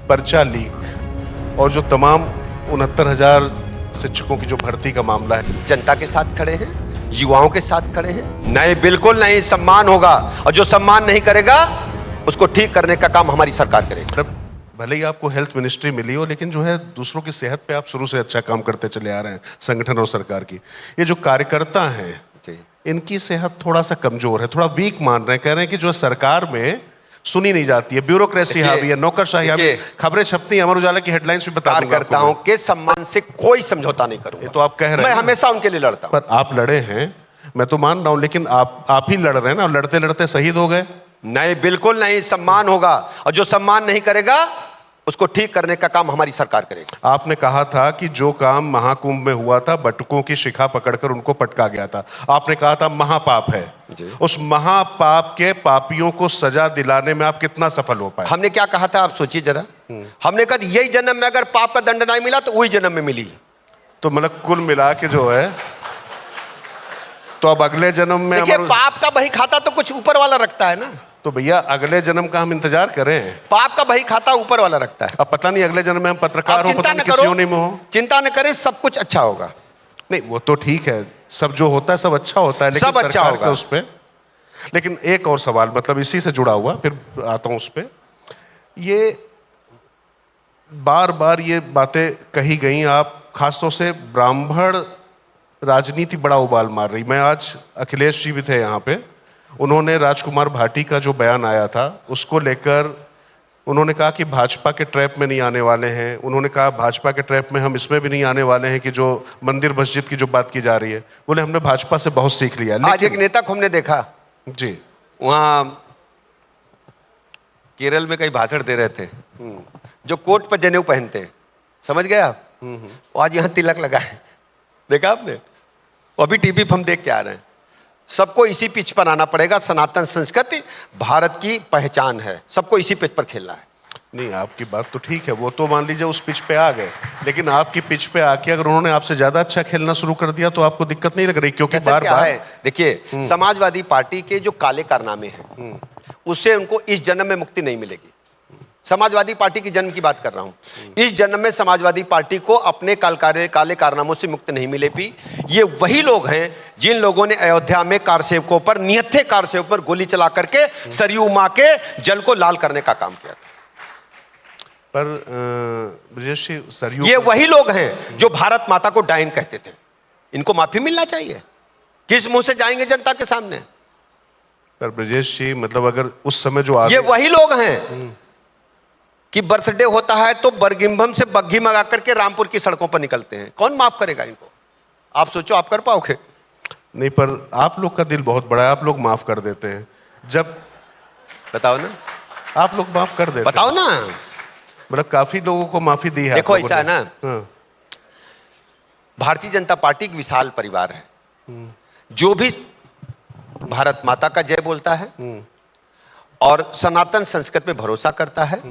पर्चा लीक और जो तमाम 69,000 शिक्षकों की जो भर्ती का मामला है, जनता के साथ खड़े हैं, युवाओं के साथ खड़े हैं। नहीं, बिल्कुल नहीं, सम्मान होगा और जो सम्मान नहीं करेगा उसको ठीक करने का काम हमारी सरकार करेगी। भले ही आपको हेल्थ मिनिस्ट्री मिली हो, लेकिन जो है दूसरों की सेहत पे आप शुरू से अच्छा काम करते चले आ रहे हैं, संगठन और सरकार की। ये जो कार्यकर्ता हैं इनकी सेहत थोड़ा सा कमजोर है, थोड़ा वीक मान रहे हैं, कह रहे हैं कि जो सरकार में सुनी नहीं जाती है, ब्यूरोक्रेसी हावी है, नौकरशाही हावी है। खबरें छपती हैं, अमर उजाला की हेडलाइंस भी बता दूंगा। कार्यकर्ताओं के सम्मान से कोई समझौता नहीं करूंगा। ये तो आप कह रहे हैं, मैं हमेशा उनके लिए लड़ता हूं। पर आप लड़े हैं, मैं तो मान रहा हूं, लेकिन आप ही लड़ रहे हैं ना, लड़ते लड़ते शहीद हो गए। नहीं, बिल्कुल नहीं, सम्मान होगा और जो सम्मान नहीं करेगा उसको ठीक करने का काम हमारी सरकार करेगी। आपने कहा था कि जो काम महाकुंभ में हुआ था, बटुकों की शिखा पकड़कर उनको पटका गया था, आपने कहा था महापाप है। उस महापाप के पापियों को सजा दिलाने में आप कितना सफल हो पाए? हमने क्या कहा था आप सोचिए जरा। हमने कहा यही जन्म में अगर पाप का दंड नहीं मिला तो वही जन्म में मिली। तो मतलब कुल मिला के जो है, तो अब अगले जन्म में देखिए, पाप का बही खाता तो कुछ ऊपर वाला रखता है ना। तो भैया अगले जन्म का हम इंतजार करें। पाप का बही खाता ऊपर वाला रखता है। अब पता नहीं अगले जन्म में हम पत्रकार हो, पता नहीं किसी योनि में हो। चिंता न करें, सब कुछ अच्छा होगा। नहीं, वो तो ठीक है, सब जो होता है सब अच्छा होता है, लेकिन सब अच्छा सरकार होगा का उस पे। लेकिन एक और सवाल, मतलब इसी से जुड़ा हुआ, फिर आता हूं उस पे। ये बार बार ये बातें कही गई, आप खासतौर से ब्राह्मण राजनीति बड़ा उबाल मार रही। मैं आज, अखिलेश जी भी थे यहाँ पे, उन्होंने राजकुमार भाटी का जो बयान आया था उसको लेकर उन्होंने कहा कि भाजपा के ट्रैप में नहीं आने वाले हैं। उन्होंने कहा भाजपा के ट्रैप में हम इसमें भी नहीं आने वाले हैं कि जो मंदिर मस्जिद की जो बात की जा रही है, बोले हमने भाजपा से बहुत सीख लिया। आज एक नेता को हमने देखा जी, वहां केरल में कई भाषण दे रहे थे, जो कोट पर जनेऊ पहनते हैं, समझ गए आप? वो आज यहाँ तिलक लगा है, देखा आपने? वो अभी टीवी पर हम देख के आ रहे हैं। सबको इसी पिच पर आना पड़ेगा। सनातन संस्कृति भारत की पहचान है, सबको इसी पिच पर खेलना है। नहीं, आपकी बात तो ठीक है, वो तो मान लीजिए उस पिच पे आ गए, लेकिन आपकी पिच पे आके अगर उन्होंने आपसे ज्यादा अच्छा खेलना शुरू कर दिया तो आपको दिक्कत नहीं लग रही? क्योंकि बार बार देखिए, समाजवादी पार्टी के जो काले कारनामे हैं उससे उनको इस जन्म में मुक्ति नहीं मिलेगी। समाजवादी पार्टी की जन्म की बात कर रहा हूं। इस जन्म में समाजवादी पार्टी को अपने काले कारनामों से मुक्ति नहीं मिलेगी। ये वही लोग हैं जिन लोगों ने अयोध्या में कारसेवकों पर, निहत्थे कारसेवकों पर गोली चला करके सरयू मां के जल को लाल करने का काम किया। पर सरयू, ये वही लोग हैं जो भारत माता को डायन कहते थे। इनको माफी मिलना चाहिए। किस मुंह से जाएंगे जनता के सामने? पर ब्रजेश जी, मतलब अगर उस समय जो ये वही लोग हैं कि बर्थडे होता है तो बरगिम्बम से बग्घी मंगा करके रामपुर की सड़कों पर निकलते हैं। कौन माफ करेगा इनको? आप सोचो, आप कर पाओगे? नहीं, पर आप लोग का दिल बहुत बड़ा है, आप लोग माफ कर देते हैं। जब, बताओ ना, आप लोग माफ कर देते, बताओ ना। मतलब काफी लोगों को माफी दी है। देखो, ऐसा है ना, भारतीय जनता पार्टी एक विशाल परिवार है। जो भी भारत माता का जय बोलता है और सनातन संस्कृति में भरोसा करता है,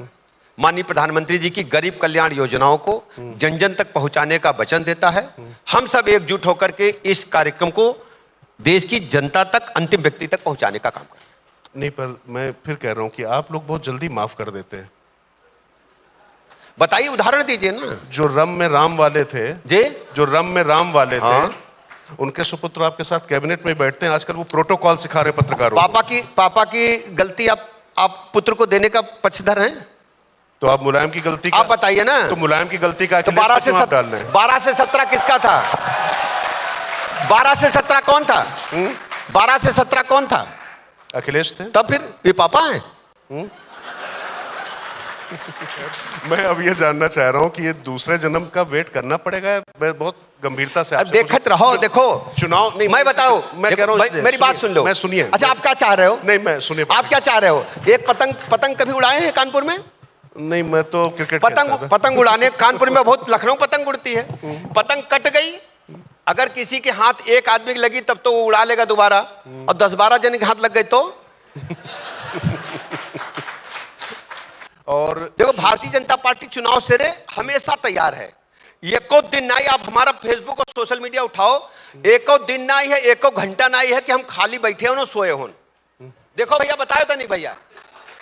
माननीय प्रधानमंत्री जी की गरीब कल्याण योजनाओं को जन जन तक पहुंचाने का वचन देता है, हम सब एकजुट होकर के इस कार्यक्रम को देश की जनता तक, अंतिम व्यक्ति तक पहुंचाने का काम करते हैं। नहीं, पर मैं फिर कह रहा हूं कि आप लोग बहुत जल्दी माफ कर देते हैं। बताइए, उदाहरण दीजिए ना। जो रम में राम वाले थे जी, जो रम में राम वाले थे, उनके सुपुत्र आपके साथ कैबिनेट में बैठते हैं। आजकल वो प्रोटोकॉल सिखा रहे पत्रकारों। पापा की गलती आप पुत्र को देने का पक्षधर हैं? तो आप मुलायम की गलती आप बताइए ना। तो मुलायम की गलती का तो 12 से 17 किसका था? 12 से 17 कौन था? 12 से 17 कौन था? अखिलेश थे। तब फिर ये पापा हैं? मैं अब ये जानना चाह रहा हूँ कि ये दूसरे जन्म का वेट करना पड़ेगा। मैं बहुत गंभीरता से आपसे देखते रहो। देखो, चुनाव नहीं, मैं बताऊं, मैं कह रहा हूँ, मेरी बात सुन लो। मैं सुनिए। अच्छा, आप क्या चाह रहे हो? नहीं, मैं सुनिए। आप क्या चाह रहे हो? एक पतंग कभी उड़ाए हैं कानपुर में? नहीं, मैं तो क्रिकेट पतंग उड़ाने कानपुर में बहुत, लखनऊ पतंग उड़ती है। पतंग कट गई, अगर किसी के हाथ एक आदमी की लगी तब तो वो उड़ा लेगा दोबारा, और 10-12 जन के हाथ लग गए तो और देखो, भारतीय जनता पार्टी चुनाव से हमेशा तैयार है। एको दिन नहीं, आप हमारा फेसबुक और सोशल मीडिया उठाओ, एको दिन नहीं है, एको घंटा नहीं है कि हम खाली बैठे हो ना सोए हो। देखो भैया, बताओ तो नहीं भैया,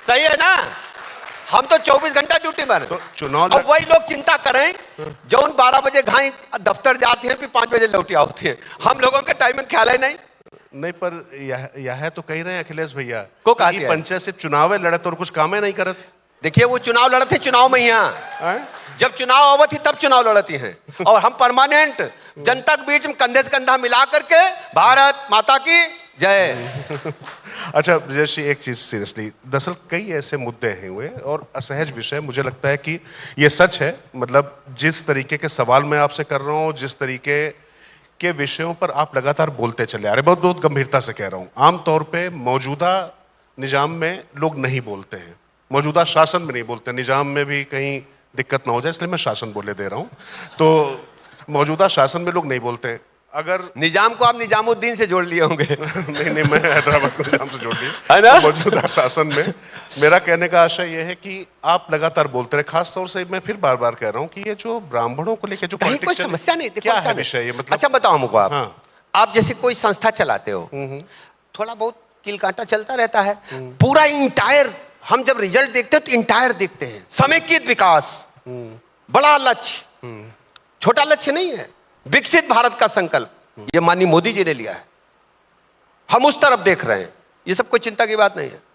सही है ना? हम तो 24 घंटा ड्यूटी पर हैं। तो चुनाव अब वही लोग चिंता करें जो उन 12 बजे घाई दफ्तर जाते हैं फिर 5 बजे लौटिया होती हैं। हम लोगों के टाइम में ख्याल ही नहीं। नहीं, पर यह तो कह रहे हैं अखिलेश भैया को कि कहते हैं। पंचायत सिर्फ चुनाव लड़े तो और कुछ काम नहीं करत। देखिए वो चुनाव लड़ते चुनाव में यहाँ हैं? जब चुनाव आवत थी तब चुनाव लड़ती हैं और हम परमानेंट जनता के बीच में कंधे से कंधा मिला करके भारत माता की जय। अच्छा जैसे एक चीज सीरियसली, दरअसल कई ऐसे मुद्दे हैं हुए और असहज विषय, मुझे लगता है कि ये सच है। मतलब जिस तरीके के सवाल मैं आपसे कर रहा हूँ, जिस तरीके के विषयों पर आप लगातार बोलते चले आ रहे, बहुत बहुत गंभीरता से कह रहा हूँ। आमतौर पे मौजूदा निजाम में लोग नहीं बोलते हैं, मौजूदा शासन में नहीं बोलते, निजाम में भी कहीं दिक्कत ना हो जाए इसलिए मैं शासन बोले दे रहा हूँ। तो मौजूदा शासन में लोग नहीं बोलते हैं। अगर निजाम को आप निजामुद्दीन से जोड़ लिए होंगे। नहीं, मैं हैदराबाद को निजाम से जोड़ है लिया। ना? तो मौजूदा शासन में मेरा कहने का आशय यह है कि आप लगातार बोलते रहे। खास तौर से मैं फिर बार बार कह रहा हूँ कि ये जो ब्राह्मणों को लेकर जो कहीं कोई politics चल- समस्या नहीं, देखो क्या समस्या है नहीं। विषय ये, मतलब अच्छा बताओ हमको आप। हाँ। आप जैसे कोई संस्था चलाते हो, थोड़ा बहुत किल कांटा चलता रहता है। पूरा इंटायर हम जब रिजल्ट देखते हैं तो इंटायर देखते हैं, समेकित विकास, बड़ा लक्ष्य, छोटा लक्ष्य नहीं है, विकसित भारत का संकल्प ये माननीय मोदी जी ने लिया है। हम उस तरफ देख रहे हैं, ये सब कोई चिंता की बात नहीं है।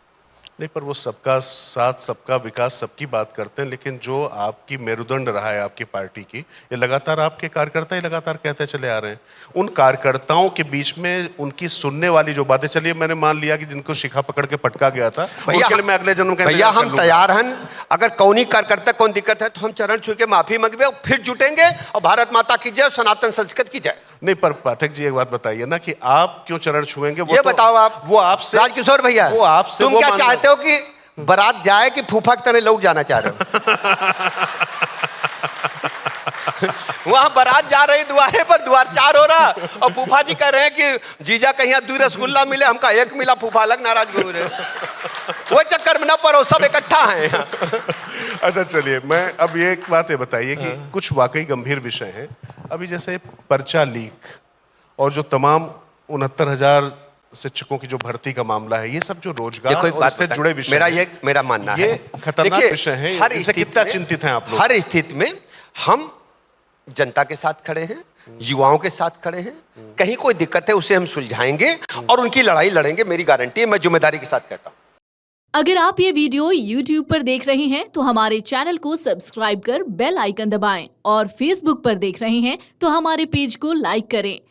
नहीं, पर वो सबका साथ सबका विकास सबकी बात करते हैं, लेकिन जो आपकी मेरुदंड रहा है आपकी पार्टी की, ये लगातार आपके कार्यकर्ता ही लगातार कहते चले आ रहे हैं। उन कार्यकर्ताओं के बीच में उनकी सुनने वाली जो बातें, चलिए मैंने मान लिया कि जिनको शिखा पकड़ के पटका गया था, उनके लिए मैं अगले जन्म का भैया इंतजार कर हम लूंगा। तैयार हैं। अगर कौनी कार्यकर्ता कौन दिक्कत है तो हम चरण छू के माफी मांगे और फिर जुटेंगे और भारत माता की जय, सनातन संस्कृत की जय। नहीं, पर पाठक जी एक बात बताइए ना कि आप क्यों चरण छुएंगे? वो ये तो- बताओ आप, वो आपसे, राजकिशोर भैया, वो आपसे, तुम वो क्या मान लो। चाहते हो कि बारात जाए कि फूफा की तरह लौट जाना चाह रहे हो? वहां बारात जा रही द्वारे पर, द्वार 4 हो रहा और फूफा जी कह रहे हैं कि जीजा कहीं 2 रसगुल्ला मिले, हमका 1 मिला, फूफा अलग नाराज हो रहे। वो चक्कर में ना पड़ो, सब इकट्ठा है। अच्छा चलिए, मैं अब ये एक बात है बताइए कि कुछ वाकई गंभीर विषय हैं। अभी जैसे पर्चा लीक और जो तमाम 69,000 शिक्षकों की जो भर्ती का मामला है, ये सब जो रोजगार देखो एक और बात इससे बताएं, जुड़े विषय मेरा मानना ये है, खतरनाक देखिए, विषय है। हर इनसे स्थिति कितना में- चिंतित हैं आप लोग? हर स्थिति में हम जनता के साथ खड़े हैं, युवाओं के साथ खड़े हैं। कहीं कोई दिक्कत है उसे हम सुलझाएंगे और उनकी लड़ाई लड़ेंगे, मेरी गारंटी है, मैं जिम्मेदारी के साथ कहता हूं। अगर आप ये वीडियो YouTube पर देख रहे हैं तो हमारे चैनल को सब्सक्राइब कर बेल आइकन दबाएं और Facebook पर देख रहे हैं तो हमारे पेज को लाइक करें।